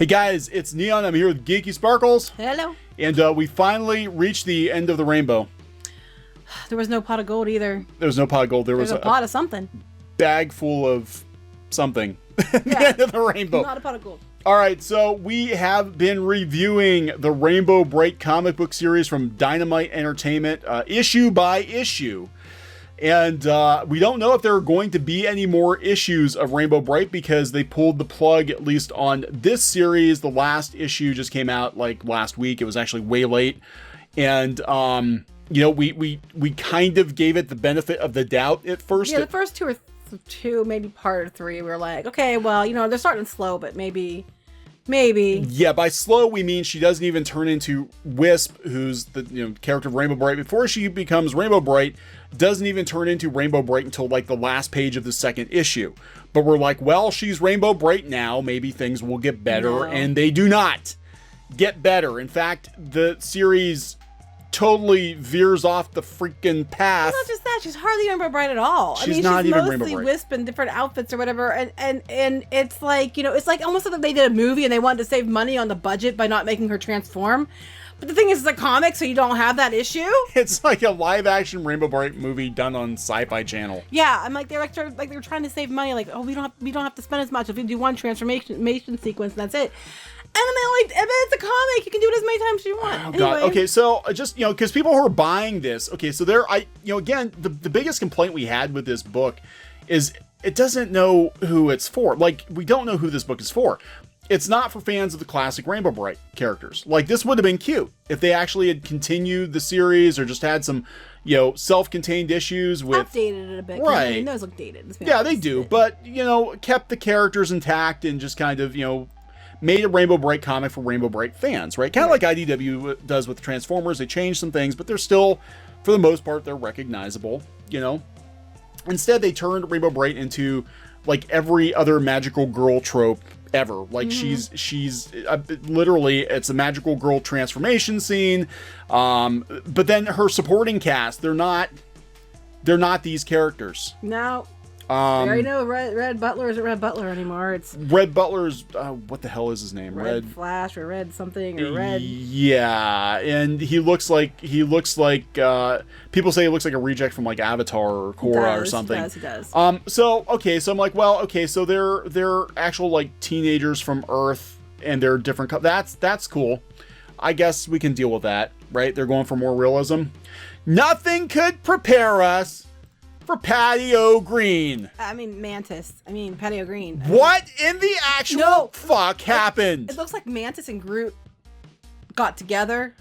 Hey guys, it's Neon. I'm here with Geeky Sparkles. Hello. And we finally reached the end of the rainbow. There was no pot of gold either. There was no pot of gold. There was a pot of something. Bag full of something. At Yeah. the end of the rainbow. Not a pot of gold. All right, so we have been reviewing the Rainbow Brite comic book series from Dynamite Entertainment, issue by issue. And we don't know if there are going to be any more issues of Rainbow Brite because they pulled the plug, at least on this series. The last issue just came out like last week. It was actually way late. And, you know, we kind of gave it the benefit of the doubt at first. Yeah, the first two, maybe part of three, we were like, okay, well, you know, they're starting slow, but maybe. Yeah, by slow we mean she doesn't even turn into Wisp, who's the character of Rainbow Brite. Before she becomes Rainbow Brite, doesn't even turn into Rainbow Brite until like the last page of the second issue. But we're like, well, she's Rainbow Brite now. Maybe things will get better, No. and they do not get better. In fact, the series totally veers off the freaking path. It's not just that, she's hardly Rainbow Brite at all. She's not even Rainbow mostly Brite. Wisp in different outfits or whatever, and it's like, you know, it's like almost like they did a movie and they wanted to save money on the budget by not making her transform. But the thing is, it's a comic, so you don't have that issue. It's like a live-action Rainbow Brite movie done on Sci-Fi Channel. Yeah, I'm like they're trying to save money. Like, oh, we don't have to spend as much if we do one transformation sequence and that's it. And then it's a comic. You can do it as many times as you want. Oh anyway. God. Okay, so just because people who are buying this, okay, so again, the biggest complaint we had with this book is it doesn't know who it's for. Like, we don't know who this book is for. It's not for fans of the classic Rainbow Brite characters. Like, this would have been cute if they actually had continued the series or just had some, self-contained issues with Updated it a bit. Right. I mean, those look dated. Let's be Yeah, they honest. do, but kept the characters intact and just kind of made a Rainbow Brite comic for Rainbow Brite fans, right? Kind of like IDW does with Transformers. They changed some things, but they're still, for the most part, they're recognizable, Instead, they turned Rainbow Brite into, like, every other magical girl trope ever. Like, she's literally, it's a magical girl transformation scene. But then her supporting cast, they're not these characters. No. I already know Red Butler isn't Red Butler anymore. It's Red Butler's, what the hell is his name? Red Flash or Red something or Red. Yeah, and he looks like people say he looks like a reject from like Avatar or Korra or something. He does. So I'm like, well, okay, so they're actual like teenagers from Earth and they're different. That's cool. I guess we can deal with that, right? They're going for more realism. Nothing could prepare us for Patio Green. Patio Green. What in the actual fuck happened? It looks like Mantis and Groot got together,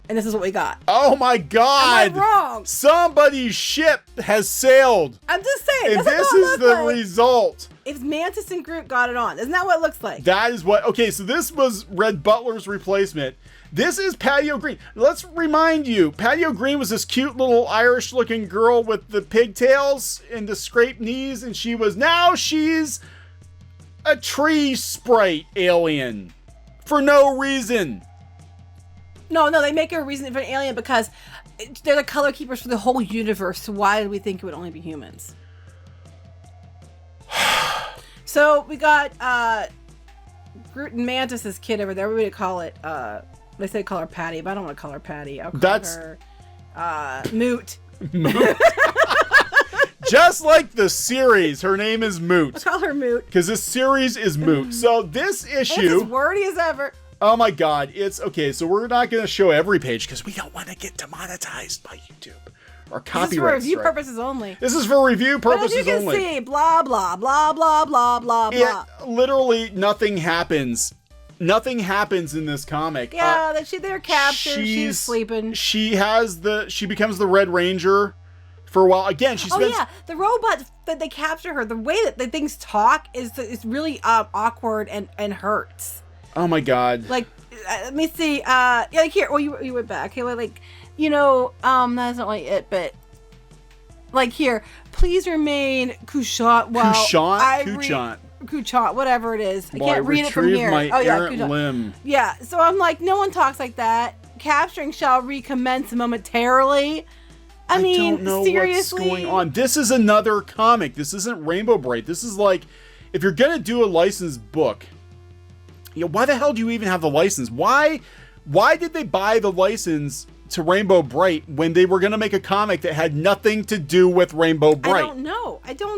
and this is what we got. Oh my God! Am I wrong? Somebody's ship has sailed. I'm just saying. And this is the result. If Mantis and Groot got it on, isn't that what it looks like? That is what. Okay, so this was Red Butler's replacement. This is Patio Green. Let's remind you, Patio Green was this cute little Irish-looking girl with the pigtails and the scraped knees, and she's a tree sprite alien for no reason. No, they make her a reason for an alien because they're the color keepers for the whole universe. So why did we think it would only be humans? So we got Groot and Mantis's kid over there. What would we call it? They say call her Patty, but I don't want to call her Patty. I'll call her Moot. Just like the series, her name is Moot. I'll call her Moot. Because this series is Moot. So this issue... It's as wordy as ever. Oh my God. It's... Okay, so we're not going to show every page because we don't want to get demonetized by YouTube. Or copyright. This is for review purposes only. This is for review purposes only. But as you can see, blah, blah, blah, blah, blah, blah, blah. Literally nothing happens. Nothing happens in this comic. Yeah, they're captured. She's sleeping. She becomes the Red Ranger for a while. Again, she spends... Oh yeah, the robot that they capture her, the way that the things talk is really awkward and hurts. Oh my God. Like, let me see. Like here. Well, you went back. Okay, that's not like it, but like here. Please remain couchant. Couchant, whatever it is. I can't read it from here. Limb. Yeah, so I'm like, no one talks like that. Capturing shall recommence momentarily. I mean, don't know seriously. what's going on. This is another comic. This isn't Rainbow Brite. This is like, if you're gonna do a licensed book, why the hell do you even have the license? Why did they buy the license to Rainbow Brite when they were going to make a comic that had nothing to do with Rainbow Brite? I don't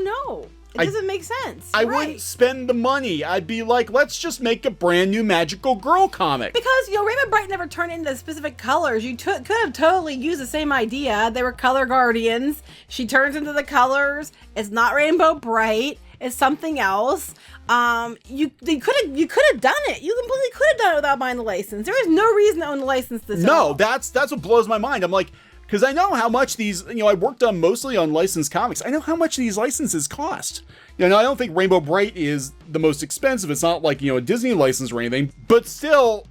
know. It doesn't make sense. I wouldn't spend the money. I'd be like, let's just make a brand new magical girl comic. Because, Rainbow Brite never turned into specific colors. You could have totally used the same idea. They were color guardians. She turns into the colors. It's not Rainbow Brite. It's something else. You could have done it. You completely could have done it without buying the license. There is no reason to own the license this No, that's what blows my mind. I'm like, because I know how much these, I worked on mostly on licensed comics. I know how much these licenses cost. I don't think Rainbow Brite is the most expensive. It's not like, a Disney license or anything, but still,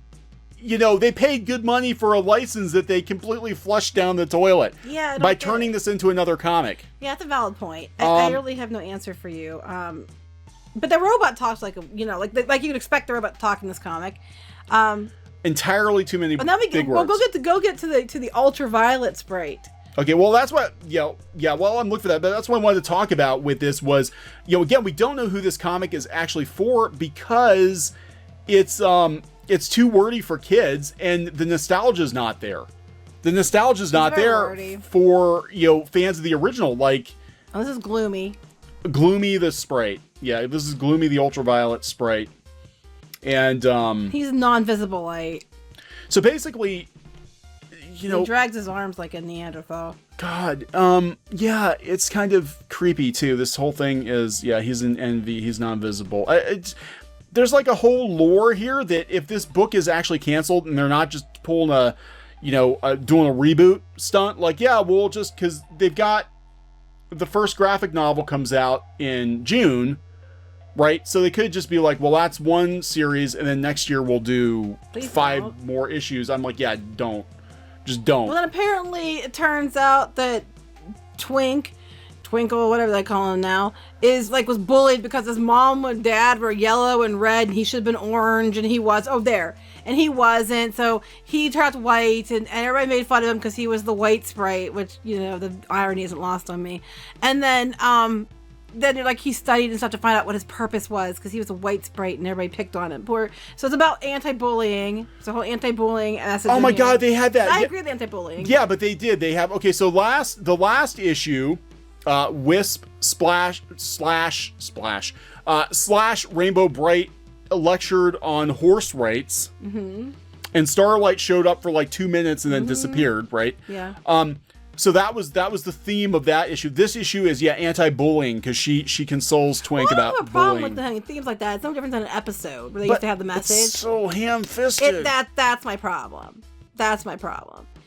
they paid good money for a license that they completely flushed down the toilet by turning this into another comic. Yeah, that's a valid point. I really have no answer for you. But the robot talks like like you'd expect the robot to talk in this comic. Entirely too many big words. Well, go get to the ultraviolet Sprite. Okay, well that's what well I'm looking for that, but that's what I wanted to talk about with this was, again, we don't know who this comic is actually for because it's too wordy for kids and the nostalgia's not there. The nostalgia's not there wordy for fans of the original, like this is Gloomy the Sprite. Yeah, this is Gloomy the ultraviolet Sprite. And he's non-visible light. So basically, he drags his arms like a Neanderthal. God, yeah, it's kind of creepy too. This whole thing is, he's an envy. He's non-visible. There's like a whole lore here that if this book is actually canceled and they're not just pulling doing a reboot stunt, like, we'll just, because they've got the first graphic novel comes out in June. Right, so they could just be like, well, that's one series, and then next year we'll do 5 more issues. I'm like, don't. Just don't. Well, then apparently it turns out that Twink Twinkle, whatever they call him now, was bullied because his mom and dad were yellow and red, and he should have been orange, and he he wasn't, so he turned white, and everybody made fun of him because he was the white Sprite, which, the irony isn't lost on me. And then he studied and stuff to find out what his purpose was because he was a white Sprite and everybody picked on him. So it's about anti-bullying. It's a whole anti-bullying message. Oh my God, they had that. I agree with anti-bullying. Yeah, but they did. They have. Okay, so the last issue, Wisp slash Rainbow Brite lectured on horse rights, and Starlight showed up for like 2 minutes and then disappeared. Right. Yeah. So that was the theme of that issue. This issue is anti-bullying because she consoles Twink about bullying. I have a problem with themes like that. It's no different than an episode where they used to have the message. It's so ham-fisted. That's my problem. It's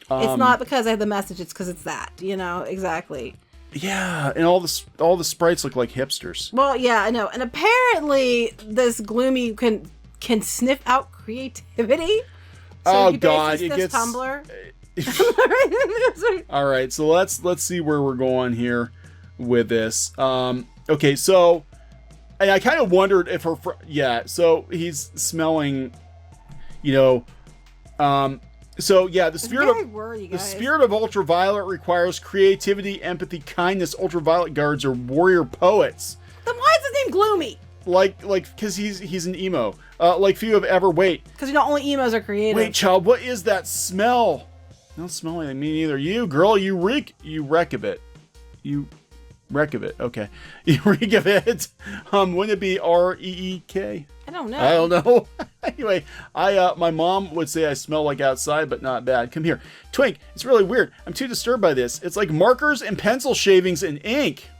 not because I have the message. It's because it's that. Exactly. Yeah, and all the sprites look like hipsters. Well, yeah, I know. And apparently, this Gloomy can sniff out creativity. So God, it gets Tumblr. All right, so let's see where we're going here with this. Okay, so and I kind of wondered if so he's smelling, the spirit of ultraviolet requires creativity, empathy, kindness. Ultraviolet guards are warrior poets. Then why is his name Gloomy? Like because he's an emo. Like few have ever because only emos are creative. Wait, child, what is that smell? I don't smell anything. Me neither. You, girl, you reek of it. You reek of it. Okay. You reek of it. Wouldn't it be R-E-E-K? I don't know. I don't know. Anyway, my mom would say I smell like outside, but not bad. Come here. Twink, it's really weird. I'm too disturbed by this. It's like markers and pencil shavings and ink.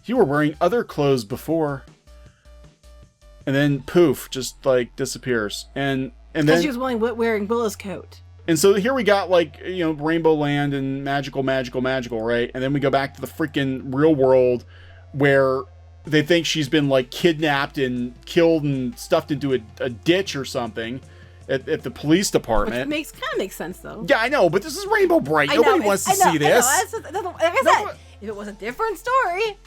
You were wearing other clothes before. And then poof, just like disappears. And then because she was wearing Willow's coat. And so here we got Rainbow Land and magical, right? And then we go back to the freaking real world where they think she's been kidnapped and killed and stuffed into a ditch or something at the police department. Which kind of makes sense though. Yeah, I know, but this is Rainbow Brite. Nobody wants to see this. Like I said, if it was a different story.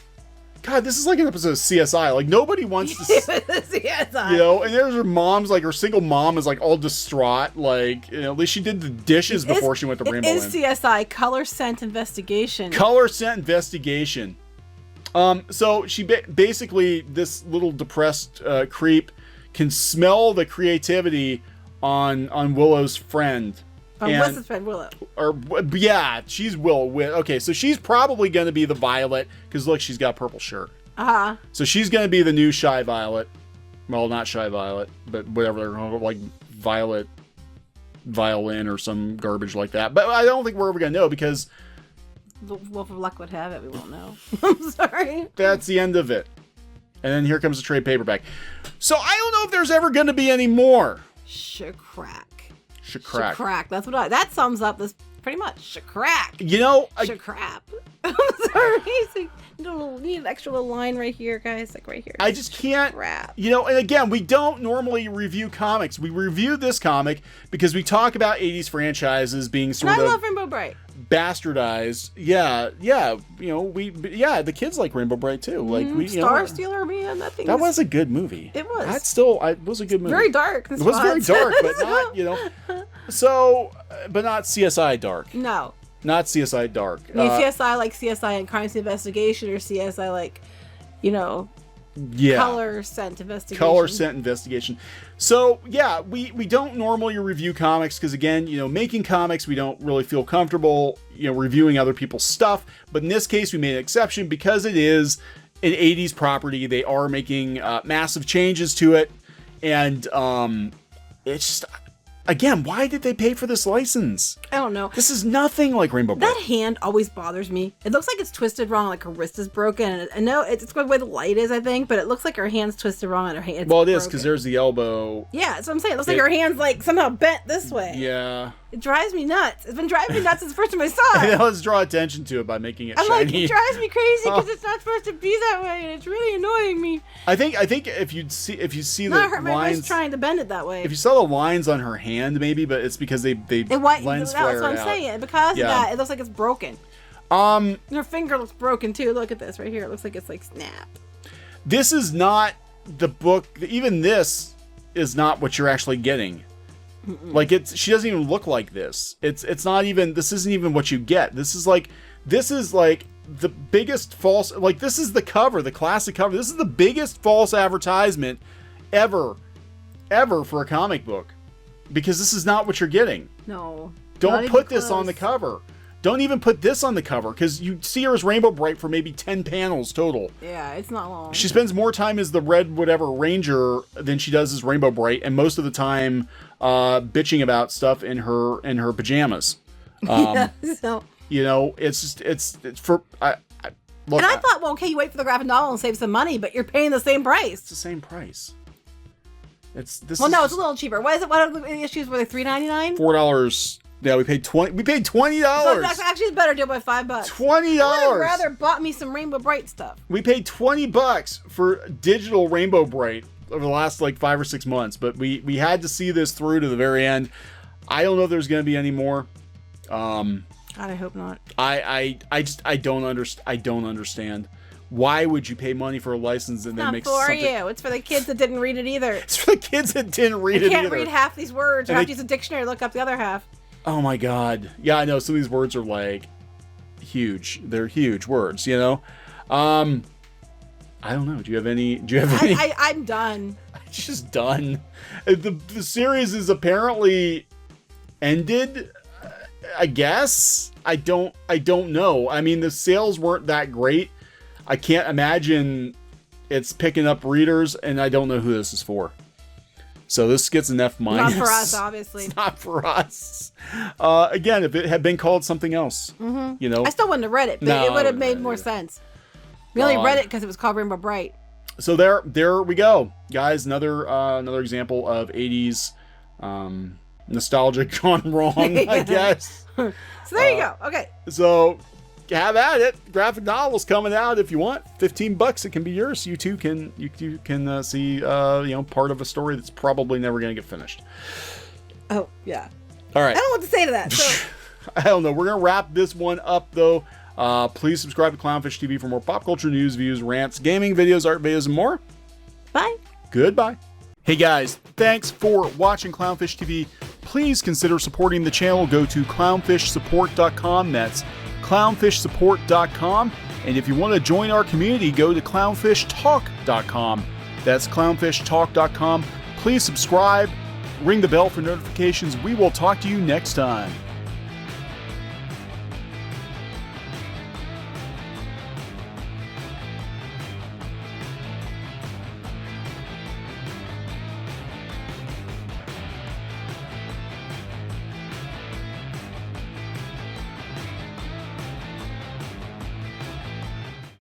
God, this is like an episode of CSI. Nobody wants to see CSI. And there's her mom's, her single mom is, all distraught. At least she did the dishes before she went to Rainbow Land. It is CSI, Color Scent Investigation. Color Scent Investigation. So she basically, this little depressed creep can smell the creativity on Willow's friend. What's his friend, Willow? Or yeah, she's Willow. Okay, so she's probably going to be the Violet because look, she's got a purple shirt. So she's going to be the new Shy Violet. Well, not Shy Violet, but whatever they're called, like Violet Violin or some garbage like that. But I don't think we're ever going to know because The Wolf of Luck would have it. We won't know. I'm sorry. That's the end of it. And then here comes the trade paperback. So I don't know if there's ever going to be any more. Shakrack. Shakrack. Shakrack. That's what that sums up this pretty much. Shakrack. You know, Shakrap. I'm sorry. Need an extra little line right here, guys. Like right here. I just can't. Crap. You know, and again, we don't normally review comics. We review this comic because we talk about 80s franchises being sort And I of love Rainbow Brite. bastardized. Yeah. You know, the kids like Rainbow Brite too. Like Star Stealer, man. That was a good movie. It was. It was a good movie. Very dark. It was very dark, but not, so, but not CSI dark. No. Not CSI dark. I mean, CSI like CSI and Crimes Investigation, or CSI like, Color Scent Investigation. Color Scent Investigation. So, yeah, we don't normally review comics because, again, making comics, we don't really feel comfortable, reviewing other people's stuff. But in this case, we made an exception because it is an 80s property. They are making massive changes to it. And it's just... Again, why did they pay for this license? I don't know. This is nothing like Rainbow Brite. That hand always bothers me. It looks like it's twisted wrong, like her wrist is broken. And I know it's the way the light is, I think, but it looks like her hand's twisted wrong and her hand's Well, it is because there's the elbow. Yeah, that's what I'm saying. It looks like her hand's like somehow bent this way. Yeah. It drives me nuts. It's been driving me nuts since the first time I saw it. Let's draw attention to it by making it I'm shiny. like, it drives me crazy because it's not supposed to be that way, and it's really annoying me. I think if you see the hurt my lines, wrist trying to bend it that way. If you saw the lines on her hand, maybe, but it's because they lens flare That's what I'm out. saying. Because of that, it looks like it's broken. Her finger looks broken too. Look at this right here. It looks like it's like snapped. This is not the book. Even this is not what you're actually getting. Mm-mm. Like she doesn't even look like this. It's not even. This isn't even what you get. This is like the biggest false. Like this is the cover, the classic cover. This is the biggest false advertisement ever for a comic book, because this is not what you're getting. No. Don't put this on the cover. Don't even put this on the cover, because you see her as Rainbow Brite for maybe 10 panels total. Yeah, it's not long. She spends more time as the Red whatever Ranger than she does as Rainbow Brite, and most of the time bitching about stuff in her pajamas. So it's just it's for look, and I thought, well, okay, you wait for the graphic novel and save some money, but you're paying the same price. It's the same price. It's a little cheaper. What is it? What are the issues? Were they $3.99? $4. Yeah, we paid $20. We paid $20. So that's actually a better deal by $5. $20. I would have rather bought me some Rainbow Brite stuff. We paid $20 for digital Rainbow Brite over the last 5 or 6 months, but we had to see this through to the very end. I don't know if there's going to be any more. God, I hope not. I don't understand. Why would you pay money for a license and then make something? It's for you. It's for the kids that didn't read it either. It's for the kids that didn't read it either. Can't read half these words. Or have to use a dictionary to look up the other half. Oh my God. Yeah, I know. Some of these words are huge. They're huge words, I don't know. Do you have any? I'm done. I'm just done. The series is apparently ended, I guess. I don't know. I mean, the sales weren't that great. I can't imagine it's picking up readers, and I don't know who this is for. So this gets an F-. Not for us, obviously. It's not for us. Again, if it had been called something else, I still wouldn't have read it, but it would have made more sense. We only read it because it was called Rainbow Brite. So there we go, guys. Another example of 80s nostalgia gone wrong, I guess. So there you go. Okay. So have at it. Graphic novels coming out if you want. $15, it can be yours. You too can see part of a story that's probably never going to get finished. Oh yeah. All right. I don't know what to say to that. So. I don't know. We're gonna wrap this one up though. Please subscribe to Clownfish TV for more pop culture news, views, rants, gaming videos, art videos, and more. Bye. Goodbye. Hey guys, thanks for watching Clownfish TV. Please consider supporting the channel. Go to clownfishsupport.com. That's clownfishsupport.com. And if you want to join our community, go to clownfishtalk.com. That's clownfishtalk.com. Please subscribe, ring the bell for notifications. We will talk to you next time.